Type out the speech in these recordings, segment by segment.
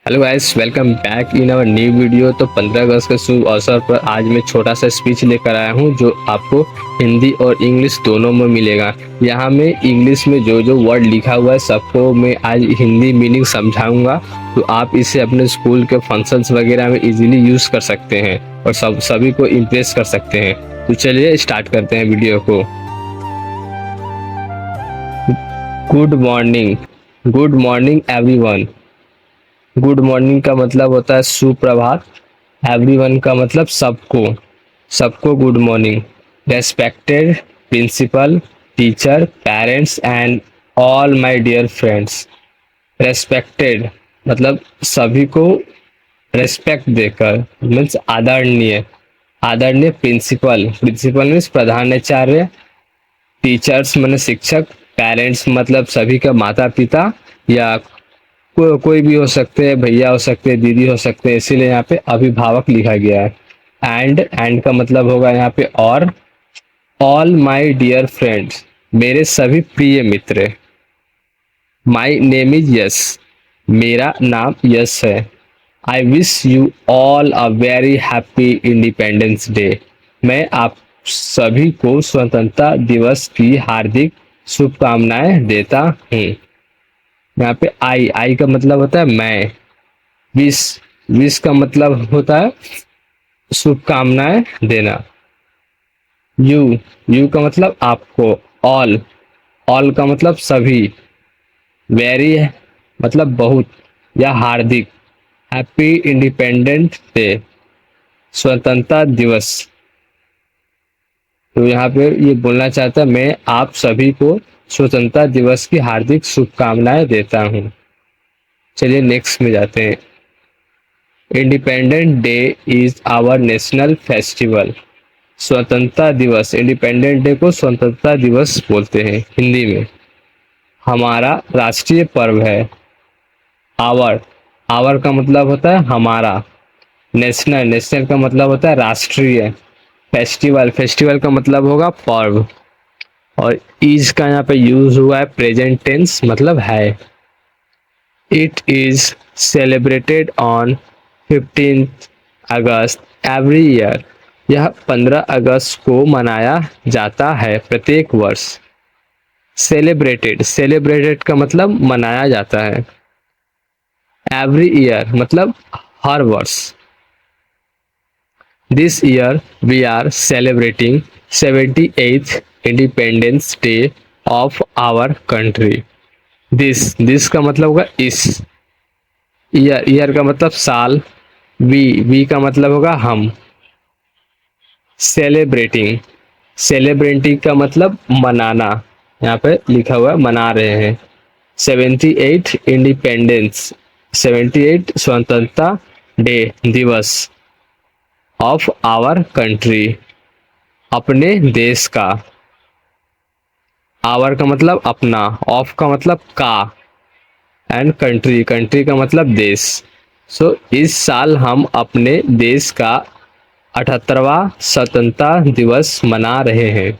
Hello guys, welcome back in our new video. तो 15 अगस्त के शुभ अवसर पर आज मैं छोटा सा स्पीच लेकर आया हूँ जो आपको हिंदी और इंग्लिश दोनों में मिलेगा। यहाँ में इंग्लिश में जो जो वर्ड लिखा हुआ है सबको मैं आज हिंदी मीनिंग समझाऊंगा, तो आप इसे अपने स्कूल के फंक्शंस वगैरह में इजीली यूज कर सकते हैं और सभी को इम्प्रेस कर सकते हैं। तो चलिए स्टार्ट करते हैं वीडियो को। Good morning. Good morning everyone. Good morning का मतलब होता है सुप्रभात। एवरीवन का मतलब सबको, सबको good morning. Respected principal, teacher, parents and all my dear friends. Respected मतलब सभी को रेस्पेक्ट देकर, मीन्स आदरणीय। आदरणीय प्रिंसिपल, प्रिंसिपल मीन्स प्रधानाचार्य। टीचर्स माने शिक्षक। पेरेंट्स मतलब सभी का माता पिता या कोई भी हो सकते हैं, भैया हो सकते हैं, दीदी हो सकते हैं, इसीलिए यहाँ पे अभिभावक लिखा गया है। एंड का मतलब होगा यहाँ पे और। ऑल माई डियर फ्रेंड्स, मेरे सभी प्रिय मित्र। माई नेम इज यस, मेरा नाम यस है। I wish you all a very happy independence day, मैं आप सभी को स्वतंत्रता दिवस की हार्दिक शुभकामनाएं देता हूँ। यहाँ पे आई का मतलब होता है मैं। विश, विश का मतलब होता है शुभकामनाएं देना। यू का मतलब आपको। ऑल, ऑल का मतलब सभी। वेरी मतलब बहुत या हार्दिक। हैप्पी इंडिपेंडेंट डे, स्वतंत्रता दिवस। तो यहाँ पे ये बोलना चाहता है मैं आप सभी को स्वतंत्रता दिवस की हार्दिक शुभकामनाएं देता हूँ। चलिए नेक्स्ट में जाते हैं। Independent day is our national festival. स्वतंत्रता दिवस, इंडिपेंडेंट डे को स्वतंत्रता दिवस बोलते हैं हिंदी में। हमारा राष्ट्रीय पर्व है। आवर, आवर का मतलब होता है हमारा। नेशनल, नेशनल का मतलब होता है राष्ट्रीय। फेस्टिवल, फेस्टिवल का मतलब होगा पर्व। और इज का यहाँ पे यूज हुआ है प्रेजेंट टेंस, मतलब है। It is celebrated on 15th August every year, यह 15 अगस्त को मनाया जाता है प्रत्येक वर्ष। सेलिब्रेटेड, सेलिब्रेटेड का मतलब मनाया जाता है। एवरी ईयर मतलब हर वर्ष। This year we are celebrating 78th independence day of our country. This का मतलब होगा इस। ईयर, ईयर का मतलब साल। वी का मतलब होगा हम। सेलिब्रेटिंग, सेलिब्रेटिंग का मतलब मनाना। यहाँ पे लिखा हुआ है मना रहे हैं। 78 इंडिपेंडेंस, 78 स्वतंत्रता डे, दिवस। ऑफ आवर कंट्री, अपने देश का। आवर का मतलब अपना, ऑफ का मतलब का, एंड कंट्री, कंट्री का मतलब देश। सो इस साल हम अपने देश का 78वां स्वतंत्रता दिवस मना रहे हैं।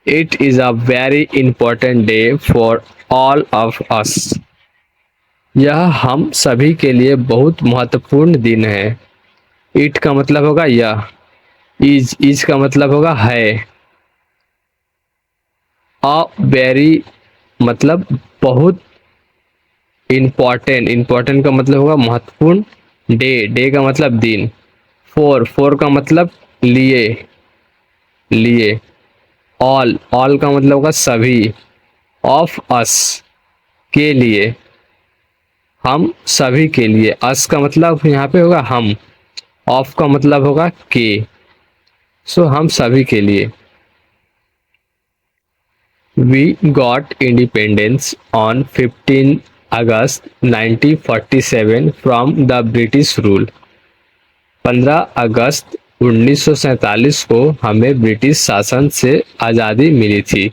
It is a very important day for all of us, यह हम सभी के लिए बहुत महत्वपूर्ण दिन है। इट का मतलब होगा यह। इज का मतलब होगा है। अ वेरी मतलब बहुत। इम्पॉर्टेंट, इम्पॉर्टेंट का मतलब होगा महत्वपूर्ण। डे का मतलब दिन। फोर का मतलब लिए, लिए। ऑल का मतलब होगा सभी। ऑफ अस के लिए, हम सभी के लिए। अस का मतलब यहाँ पे होगा हम। ऑफ का मतलब होगा के। सो हम सभी के लिए। We got independence on 15 August 1947 from the British rule. 15 अगस्त 1947 को हमें ब्रिटिश शासन से आज़ादी मिली थी।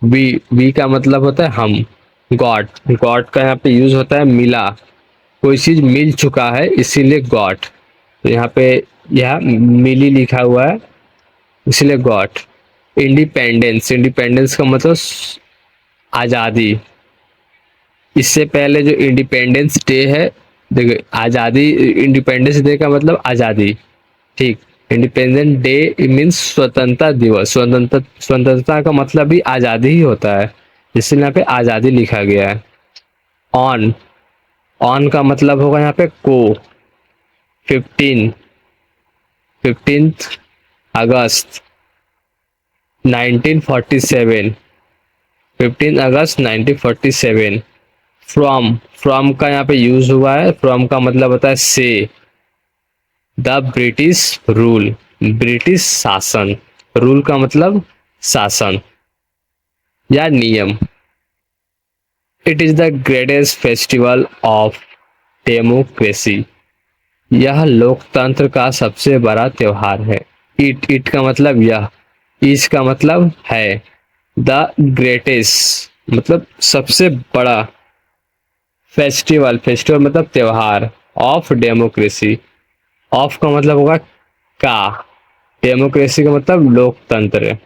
वी का मतलब होता है हम। गॉट, गॉट का यहाँ पे यूज होता है मिला। कोई चीज मिल चुका है इसीलिए गॉट। तो यहाँ पे यह मिली लिखा हुआ है इसलिए गॉट। इंडिपेंडेंस, इंडिपेंडेंस का मतलब आज़ादी। इससे पहले जो इंडिपेंडेंस डे है, देखो आज़ादी, इंडिपेंडेंस डे का मतलब आज़ादी, ठीक। इंडिपेंडेंस डे मीन्स स्वतंत्रता दिवस, स्वतंत्रता का मतलब भी आज़ादी ही होता है, इसलिए यहाँ पे आज़ादी लिखा गया है। ऑन, ऑन का मतलब होगा यहाँ पे को। 15, 15 अगस्त 1947, 15 अगस्त 1947। फ्रॉम, फ्रॉम का यहाँ पे यूज हुआ है, फ्रॉम का मतलब होता है से। द ब्रिटिश रूल, ब्रिटिश शासन, रूल का मतलब शासन या नियम। It is the greatest festival of democracy, यह लोकतंत्र का सबसे बड़ा त्योहार है। इट का मतलब यह, इस का मतलब है, द ग्रेटेस्ट मतलब सबसे बड़ा, फेस्टिवल, फेस्टिवल मतलब त्योहार, ऑफ डेमोक्रेसी, ऑफ का मतलब होगा का, डेमोक्रेसी का मतलब लोकतंत्र।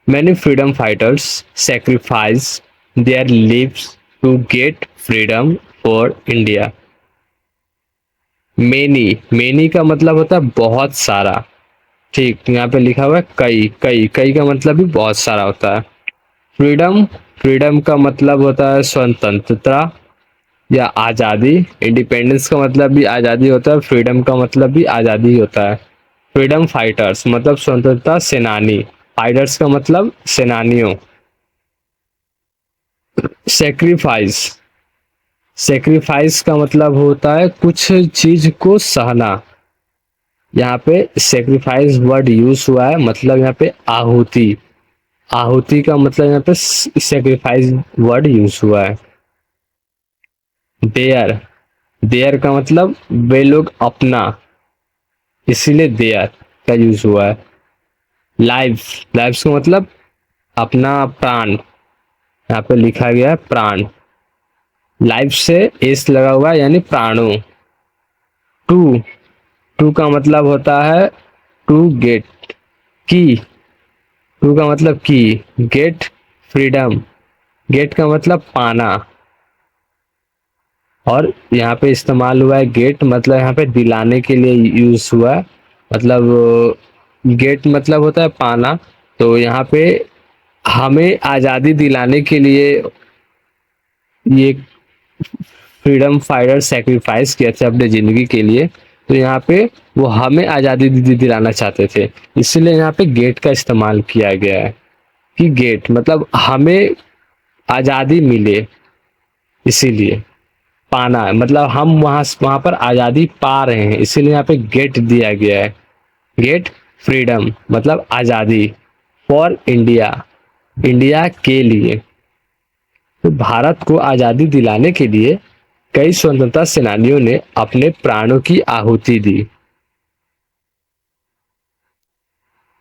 Many freedom fighters sacrifice their lives to get freedom for India. Many, many का मतलब होता है बहुत सारा, ठीक। यहाँ पे लिखा हुआ है कई, कई, कई का मतलब भी बहुत सारा होता है। फ्रीडम, फ्रीडम का मतलब होता है स्वतंत्रता या आज़ादी। इंडिपेंडेंस का मतलब भी आज़ादी होता है, फ्रीडम का मतलब भी आज़ादी होता है। फ्रीडम फाइटर्स मतलब स्वतंत्रता सेनानी, फाइटर्स का मतलब सेनानियों। सेक्रीफाइस, सेक्रीफाइस का मतलब होता है कुछ चीज को सहना। यहाँ पे सेक्रीफाइस वर्ड यूज हुआ है, मतलब यहाँ पे आहुति, आहुति का मतलब यहाँ पे सेक्रीफाइस वर्ड यूज हुआ है। देयर, देयर का मतलब वे लोग अपना, इसीलिए देयर का यूज हुआ है। लाइफ, लाइफ का मतलब अपना प्राण, यहाँ पे लिखा गया है प्राण, लाइफ से एस लगा हुआ है यानी प्राणों। टू, टू का मतलब होता है टू गेट, की, टू का मतलब की, गेट फ्रीडम, गेट का मतलब पाना, और यहाँ पे इस्तेमाल हुआ है गेट, मतलब यहाँ पे दिलाने के लिए यूज हुआ है, मतलब गेट मतलब होता है पाना। तो यहाँ पे हमें आज़ादी दिलाने के लिए ये फ्रीडम फाइटर सेक्रीफाइस किए थे अपने जिंदगी के लिए, तो यहाँ पे वो हमें आज़ादी दिलाना चाहते थे, इसलिए यहाँ पे गेट का इस्तेमाल किया गया है कि गेट मतलब हमें आज़ादी मिले, इसीलिए पाना मतलब हम वहां पर आज़ादी पा रहे हैं, इसीलिए यहाँ पे गेट दिया गया है। गेट फ्रीडम मतलब आज़ादी, फॉर इंडिया, इंडिया के लिए। तो भारत को आज़ादी दिलाने के लिए कई स्वतंत्रता सेनानियों ने अपने प्राणों की आहुति दी।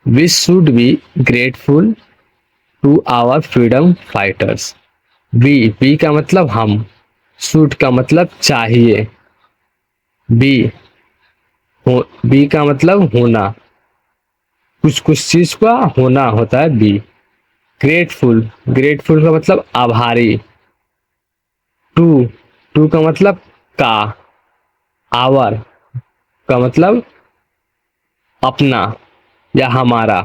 We should be grateful to our freedom fighters. We का मतलब हम, शुड का मतलब चाहिए, बी, बी का मतलब होना, कुछ कुछ चीज का होना होता है बी। ग्रेटफुल, ग्रेटफुल का मतलब आभारी। टू, टू का मतलब का, आवर का मतलब अपना या हमारा।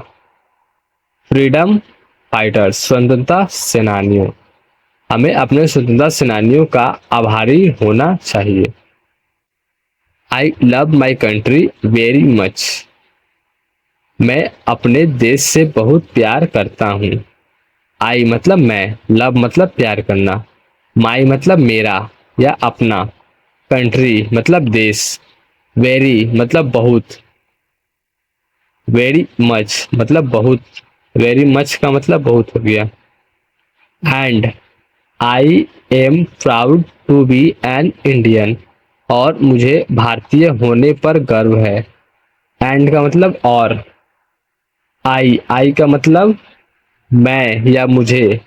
फ्रीडम फाइटर्स स्वतंत्रता सेनानियों, हमें अपने स्वतंत्रता सेनानियों का आभारी होना चाहिए। I love my country very much, मैं अपने देश से बहुत प्यार करता हूँ। आई मतलब मैं, लव मतलब प्यार करना, माई मतलब मेरा या अपना, कंट्री मतलब देश, वेरी मतलब बहुत, वेरी मच मतलब बहुत, वेरी मच का मतलब बहुत हो गया। And I am proud to be an Indian, और मुझे भारतीय होने पर गर्व है। एंड का मतलब और, आई का मतलब मैं या मुझे,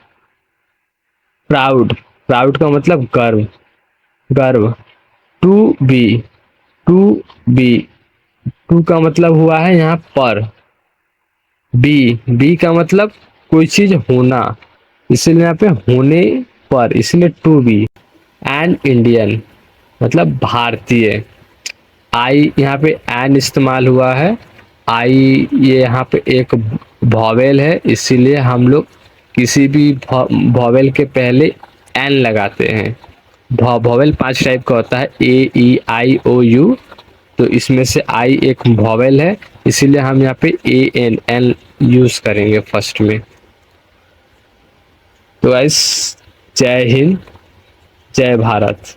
प्राउड, प्राउड का मतलब गर्व, गर्व। To be, to be, to का मतलब हुआ है यहाँ पर, बी, बी का मतलब कोई चीज होना, इसलिए यहाँ पे होने पर, इसलिए टू बी। एन इंडियन मतलब भारतीय। आई यहाँ पे एन इस्तेमाल हुआ है। आई ये यहाँ पे एक वॉवेल है, इसीलिए हम लोग किसी भी वॉवेल के पहले एन लगाते हैं। वॉवेल 5 टाइप का होता है, ए ई आई ओ यू। तो इसमें से आई एक वॉवेल है, इसीलिए हम यहाँ पे ए एन एन यूज करेंगे फर्स्ट में। तो गाइस, जय हिंद, जय भारत।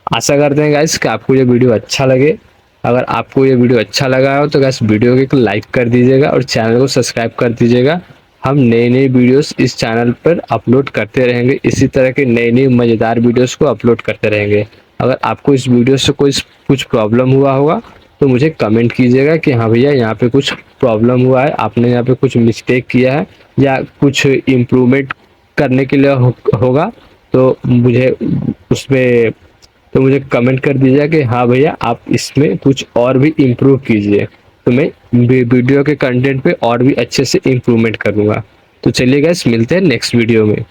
आशा करते हैं गाइस कि आपको ये वीडियो अच्छा लगे। अगर आपको ये वीडियो अच्छा लगा हो तो गाइस वीडियो को एक लाइक कर दीजिएगा और चैनल को सब्सक्राइब कर दीजिएगा। हम नई नई वीडियोस इस चैनल पर अपलोड करते रहेंगे, इसी तरह के नई नई मज़ेदार वीडियोस को अपलोड करते रहेंगे। अगर आपको इस वीडियो से कोई कुछ प्रॉब्लम हुआ होगा तो मुझे कमेंट कीजिएगा कि हाँ भैया यहाँ पे कुछ प्रॉब्लम हुआ है, आपने यहाँ पे कुछ मिस्टेक किया है या कुछ इम्प्रूवमेंट करने के लिए होगा, तो मुझे उसमें तो मुझे कमेंट कर दीजिएगा कि हाँ भैया आप इसमें कुछ और भी इम्प्रूव कीजिए, तो मैं वीडियो के कंटेंट पे और भी अच्छे से इम्प्रूवमेंट करूँगा। तो चलिए गाइस, मिलते हैं नेक्स्ट वीडियो में।